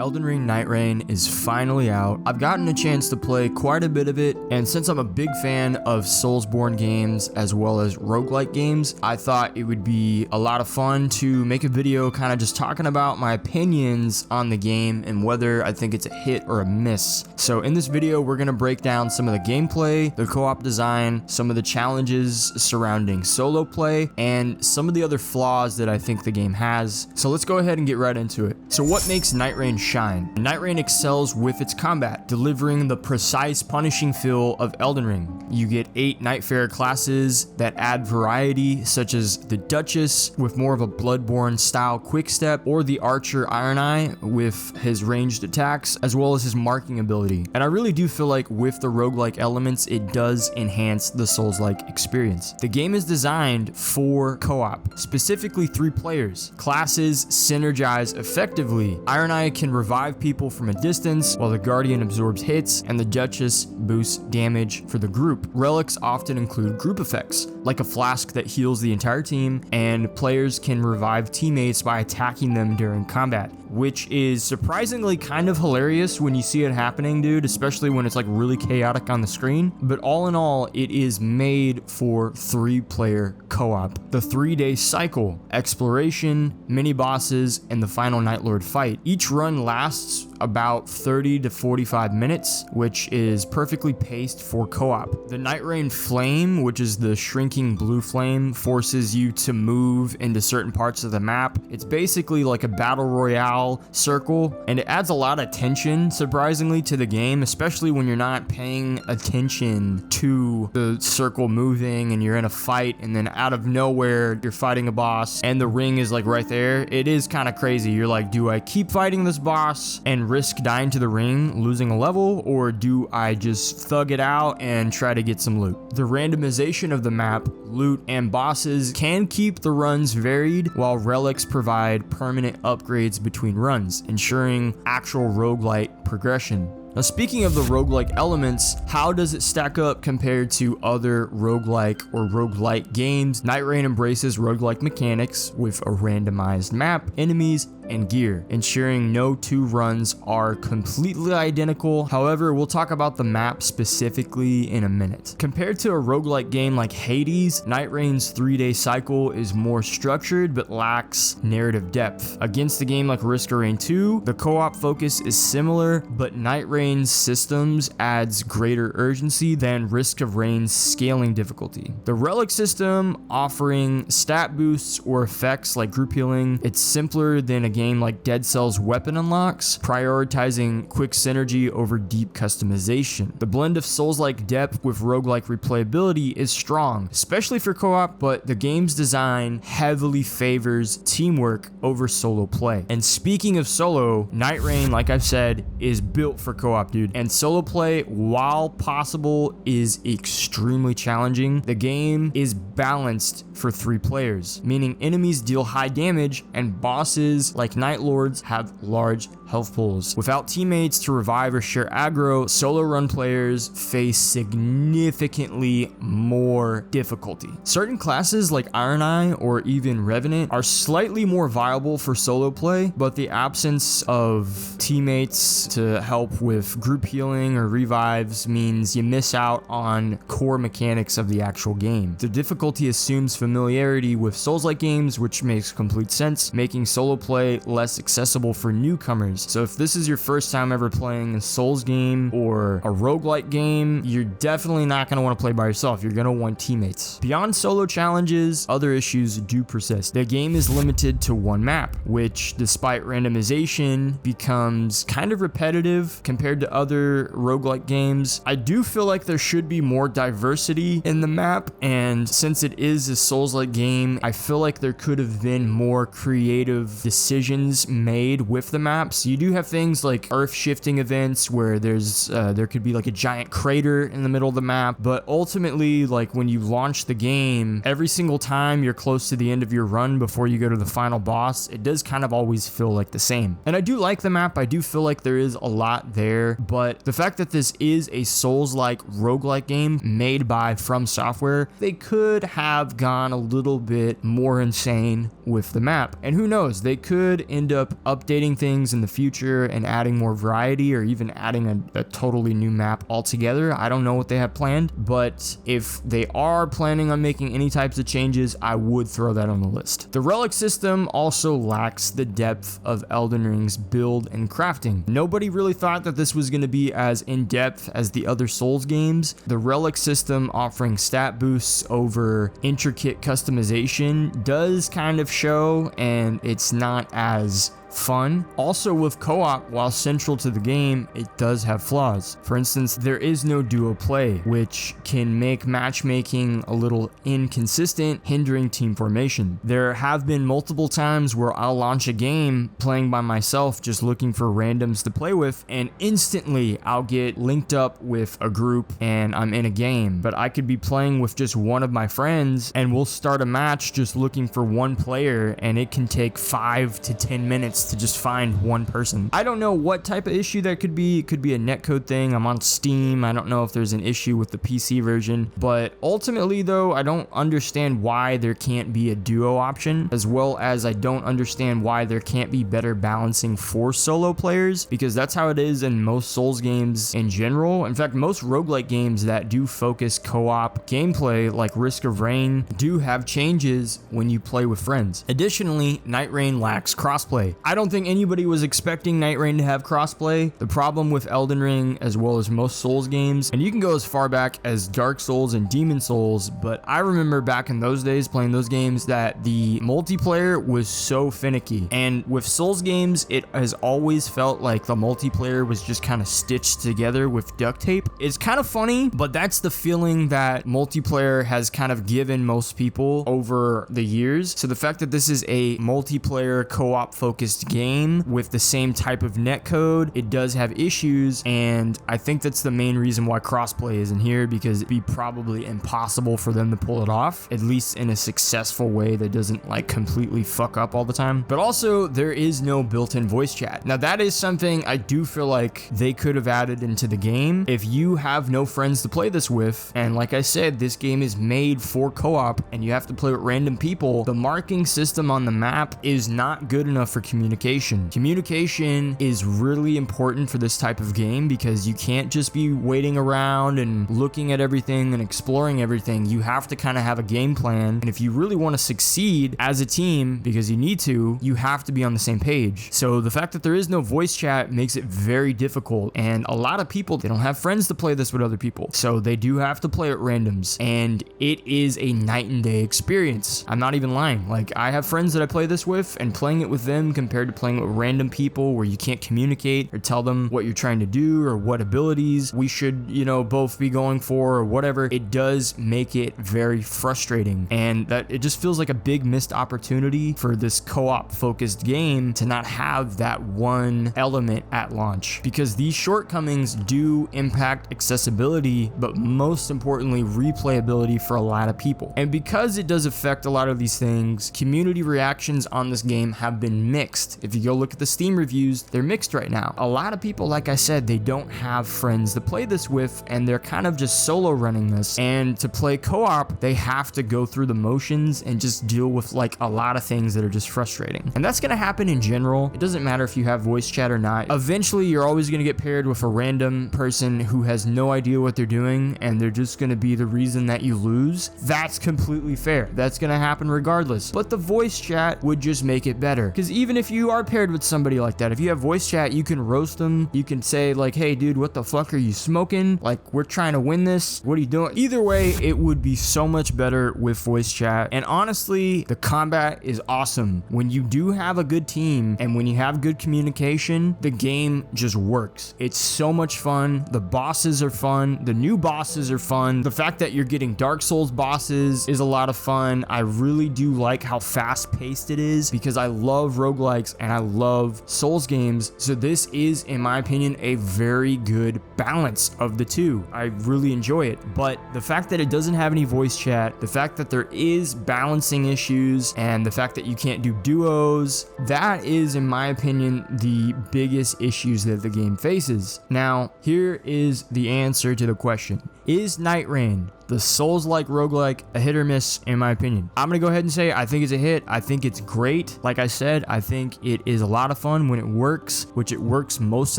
Elden Ring Nightreign is finally out. I've gotten a chance to play quite a bit of it, and since I'm a big fan of Soulsborne games as well as roguelike games, I thought it would be a lot of fun to make a video kind of just talking about my opinions on the game and whether I think it's a hit or a miss. So in this video, we're going to break down some of the gameplay, the co-op design, some of the challenges surrounding solo play, and some of the other flaws that I think the game has. So let's go ahead and get right into it. So what makes Nightreign shine? Nightreign excels with its combat, delivering the precise, punishing feel of Elden Ring. You get 8 Nightfarer classes that add variety, such as the Duchess with more of a Bloodborne style quickstep, or the Archer Iron Eye with his ranged attacks, as well as his marking ability. And I really do feel like with the roguelike elements, it does enhance the Souls-like experience. The game is designed for co-op, specifically 3 players. Classes synergize effectively. Iron Eye can revive people from a distance, while the Guardian absorbs hits, and the Duchess boosts damage for the group. Relics often include group effects, like a flask that heals the entire team, and players can revive teammates by attacking them during combat, which is surprisingly kind of hilarious when you see it happening, dude, especially when it's like really chaotic on the screen. But all in all, it is made for 3-player co-op. The 3-day cycle, exploration, mini bosses, and the final Nightlord fight. Each run lasts about 30 to 45 minutes, which is perfectly paced for co-op. The Nightreign Flame, which is the shrinking blue flame, forces you to move into certain parts of the map. It's basically like a battle royale circle, and it adds a lot of tension, surprisingly, to the game, especially when you're not paying attention to the circle moving and you're in a fight, and then out of nowhere, you're fighting a boss, and the ring is like right there. It is kind of crazy. You're like, do I keep fighting this boss and risk dying to the ring, losing a level, or do I just thug it out and try to get some loot? The randomization of the map, loot, and bosses can keep the runs varied, while relics provide permanent upgrades between runs, ensuring actual roguelite progression. Now, speaking of the roguelike elements, how does it stack up compared to other roguelike or roguelite games? Nightreign embraces roguelike mechanics with a randomized map, enemies, and gear, ensuring no 2 runs are completely identical. However, we'll talk about the map specifically in a minute. Compared to a roguelike game like Hades, Nightreign's 3-day cycle is more structured but lacks narrative depth. Against a game like Risk of Rain 2, the co-op focus is similar, but Nightreign's systems adds greater urgency than Risk of Rain's scaling difficulty. The relic system, offering stat boosts or effects like group healing, it's simpler than a game like Dead Cell's weapon unlocks, prioritizing quick synergy over deep customization. The blend of Souls-like depth with roguelike replayability is strong, especially for co-op, but the game's design heavily favors teamwork over solo play. And speaking of solo, Nightreign, like I've said, is built for co-op, dude. And solo play, while possible, is extremely challenging. The game is balanced for 3 players, meaning enemies deal high damage and bosses like Nightlords have large health pools. Without teammates to revive or share aggro, solo run players face significantly more difficulty. Certain classes like Iron Eye or even Revenant are slightly more viable for solo play, but the absence of teammates to help with group healing or revives means you miss out on core mechanics of the actual game. The difficulty assumes familiarity with Souls-like games, which makes complete sense, making solo play less accessible for newcomers. So if this is your first time ever playing a Souls game or a roguelike game, you're definitely not going to want to play by yourself. You're going to want teammates. Beyond solo challenges, other issues do persist. The game is limited to 1 map, which despite randomization becomes kind of repetitive compared to other roguelike games. I do feel like there should be more diversity in the map, and since it is a Souls-like game, I feel like there could have been more creative decisions made with the maps. You do have things like earth shifting events where there could be like a giant crater in the middle of the map, but ultimately, like when you launch the game, every single time you're close to the end of your run before you go to the final boss, it does kind of always feel like the same. And I do like the map. I do feel like there is a lot there, but the fact that this is a Souls-like roguelike game made by FromSoftware, they could have gone a little bit more insane with the map. And who knows, they could could end up updating things in the future and adding more variety, or even adding a totally new map altogether. I don't know what they have planned, but if they are planning on making any types of changes, I would throw that on the list. The relic system also lacks the depth of Elden Ring's build and crafting. Nobody really thought that this was going to be as in-depth as the other Souls games. The relic system offering stat boosts over intricate customization does kind of show, and it's not as fun. Also, with co-op, while central to the game, it does have flaws. For instance, there is no duo play, which can make matchmaking a little inconsistent, hindering team formation. There have been multiple times where I'll launch a game playing by myself, just looking for randoms to play with, and instantly I'll get linked up with a group and I'm in a game. But I could be playing with just one of my friends and we'll start a match just looking for one player, and it can take 5 to 10 minutes to just find one person. I don't know what type of issue that could be. It could be a netcode thing. I'm on Steam. I don't know if there's an issue with the PC version, but ultimately though, I don't understand why there can't be a duo option, as well as I don't understand why there can't be better balancing for solo players, because that's how it is in most Souls games in general. In fact, most roguelike games that do focus co-op gameplay, like Risk of Rain, do have changes when you play with friends. Additionally, Nightreign lacks crossplay. I don't think anybody was expecting Nightreign to have crossplay. The problem with Elden Ring, as well as most Souls games, and you can go as far back as Dark Souls and Demon Souls, but I remember back in those days playing those games that the multiplayer was so finicky. And with Souls games, it has always felt like the multiplayer was just kind of stitched together with duct tape. It's kind of funny, but that's the feeling that multiplayer has kind of given most people over the years. So the fact that this is a multiplayer co-op focused game with the same type of netcode, it does have issues, and I think that's the main reason why crossplay isn't here, because it'd be probably impossible for them to pull it off, at least in a successful way that doesn't like completely fuck up all the time. But also, there is no built-in voice chat. Now that is something I do feel like they could have added into the game. If you have no friends to play this with, and like I said, this game is made for co-op and you have to play with random people, the marking system on the map is not good enough for communication. Communication is really important for this type of game, because you can't just be waiting around and looking at everything and exploring everything. You have to kind of have a game plan, and if you really want to succeed as a team, because you need to, you have to be on the same page. So the fact that there is no voice chat makes it very difficult, and a lot of people, they don't have friends to play this with other people, so they do have to play at randoms, and it is a night and day experience. I'm not even lying. Like, I have friends that I play this with, and playing it with them compared to playing with random people where you can't communicate or tell them what you're trying to do or what abilities we should, you know, both be going for or whatever, it does make it very frustrating, and that it just feels like a big missed opportunity for this co-op focused game to not have that one element at launch, because these shortcomings do impact accessibility, but most importantly replayability for a lot of people. And because it does affect a lot of these things, community reactions on this game have been mixed. If you go look at the Steam reviews, they're mixed right now. A lot of people, like I said, they don't have friends to play this with, and they're kind of just solo running this, and to play co-op they have to go through the motions and just deal with like a lot of things that are just frustrating. And that's going to happen in general. It doesn't matter if you have voice chat or not. Eventually you're always going to get paired with a random person who has no idea what they're doing, and they're just going to be the reason that you lose. That's completely fair. That's going to happen regardless. But the voice chat would just make it better, because even if you are paired with somebody like that, if you have voice chat, you can roast them. You can say like, hey dude, what the fuck are you smoking? Like, we're trying to win this. What are you doing? Either way, it would be so much better with voice chat. And honestly, the combat is awesome. When you do have a good team and when you have good communication, the game just works. It's so much fun. The bosses are fun. The new bosses are fun. The fact that you're getting Dark Souls bosses is a lot of fun. I really do like how fast paced it is, because I love roguelikes and I love Souls games. So this is, in my opinion, a very good balance of the two. I really enjoy it. But the fact that it doesn't have any voice chat, the fact that there is balancing issues, and the fact that you can't do duos, that is, in my opinion, the biggest issues that the game faces. Now, here is the answer to the question. Is Nightreign the Soulslike Roguelike, a hit or miss in my opinion. I'm gonna go ahead and say I think it's a hit. I think it's great. Like I said, I think it is a lot of fun when it works, which it works most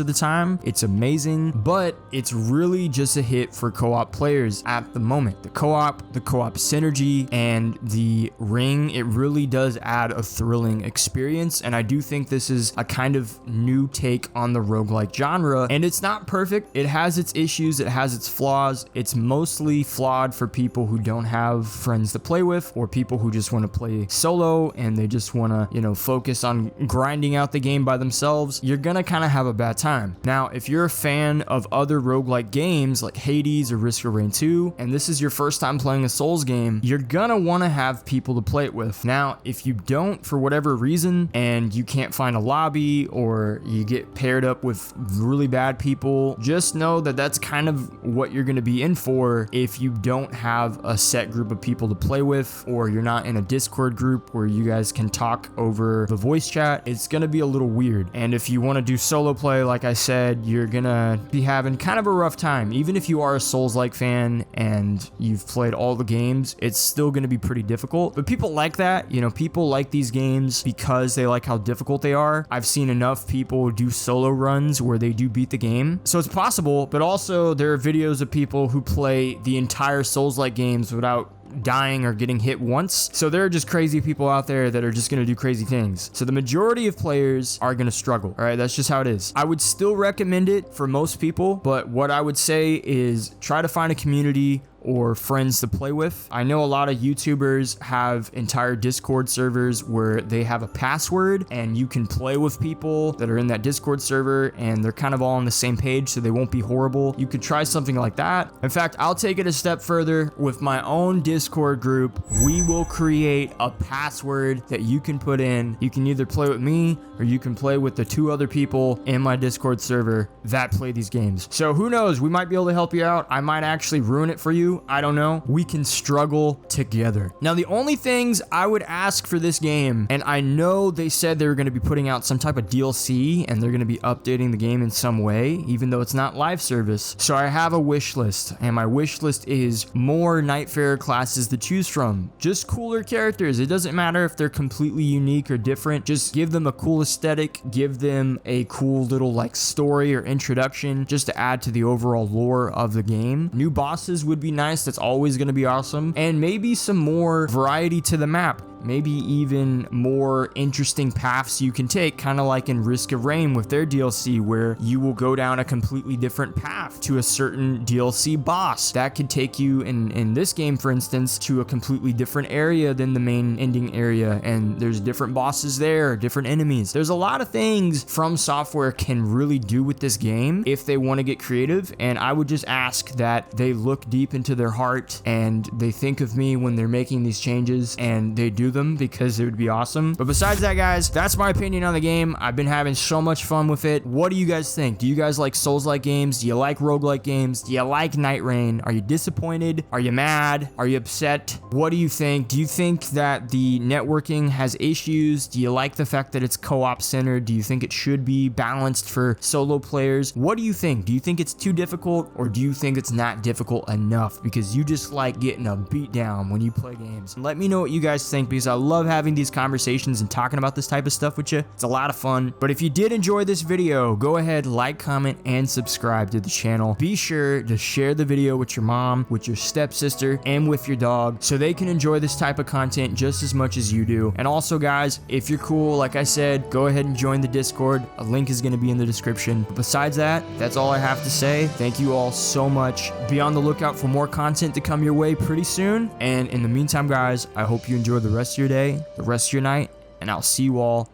of the time. It's amazing, but it's really just a hit for co-op players at the moment. The co-op synergy, and the ring, it really does add a thrilling experience, and I do think this is a kind of new take on the roguelike genre, and it's not perfect. It has its issues, it has its flaws. It's mostly flawed for people who don't have friends to play with, or people who just want to play solo and they just want to, you know, focus on grinding out the game by themselves. You're gonna kind of have a bad time. Now, if you're a fan of other roguelike games like Hades or Risk of Rain 2, and this is your first time playing a Souls game, you're gonna want to have people to play it with. Now, if you don't, for whatever reason, and you can't find a lobby, or you get paired up with really bad people, just know that that's kind of what you're gonna be in for if you don't have a set group of people to play with, or you're not in a Discord group where you guys can talk over the voice chat. It's gonna be a little weird. And if you want to do solo play, like I said, you're gonna be having kind of a rough time. Even if you are a Souls-like fan and you've played all the games, it's still gonna be pretty difficult. But people like that, you know, people like these games because they like how difficult they are. I've seen enough people do solo runs where they do beat the game. So it's possible, but also there are videos of people who play the entire Souls-like games without dying or getting hit once. So there are just crazy people out there that are just going to do crazy things. So the majority of players are going to struggle. All right, that's just how it is. I would still recommend it for most people, but what I would say is try to find a community or friends to play with. I know a lot of YouTubers have entire Discord servers where they have a password and you can play with people that are in that Discord server and they're kind of all on the same page, so they won't be horrible. You could try something like that. In fact, I'll take it a step further. With my own Discord group, we will create a password that you can put in. You can either play with me or you can play with the 2 other people in my Discord server that play these games. So who knows, we might be able to help you out. I might actually ruin it for you. I don't know. We can struggle together. Now, the only things I would ask for this game, and I know they said they were going to be putting out some type of DLC and they're going to be updating the game in some way, even though it's not live service. So I have a wish list, and my wish list is more Nightfarer classes to choose from. Just cooler characters. It doesn't matter if they're completely unique or different. Just give them a cool aesthetic, give them a cool little like story or introduction just to add to the overall lore of the game. New bosses would be nice. That's always going to be awesome. And maybe some more variety to the map. Maybe even more interesting paths you can take, kind of like in Risk of Rain with their DLC, where you will go down a completely different path to a certain DLC boss. That could take you, in this game, for instance, to a completely different area than the main ending area, and there's different bosses there, different enemies. There's a lot of things FromSoftware can really do with this game if they want to get creative, and I would just ask that they look deep into their heart and they think of me when they're making these changes, and they do them, because it would be awesome. But besides that, guys, that's my opinion on the game. I've been having so much fun with it. What do you guys think? Do you guys like Souls-like games? Do you like roguelike games? Do you like Nightreign? Are you disappointed? Are you mad? Are you upset? What do you think? Do you think that the networking has issues? Do you like the fact that it's co-op centered? Do you think it should be balanced for solo players? What do you think? Do you think it's too difficult, or do you think it's not difficult enough because you just like getting a beat down when you play games? Let me know what you guys think, because I love having these conversations and talking about this type of stuff with you. It's a lot of fun. But if you did enjoy this video, go ahead, like, comment, and subscribe to the channel. Be sure to share the video with your mom, with your stepsister, and with your dog, so they can enjoy this type of content just as much as you do. And also, guys, if you're cool, like I said, go ahead and join the Discord. A link is going to be in the description. But besides that, that's all I have to say. Thank you all so much. Be on the lookout for more content to come your way pretty soon. And in the meantime, guys, I hope you enjoy the rest of your day, the rest of your night, and I'll see you all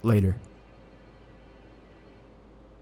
later.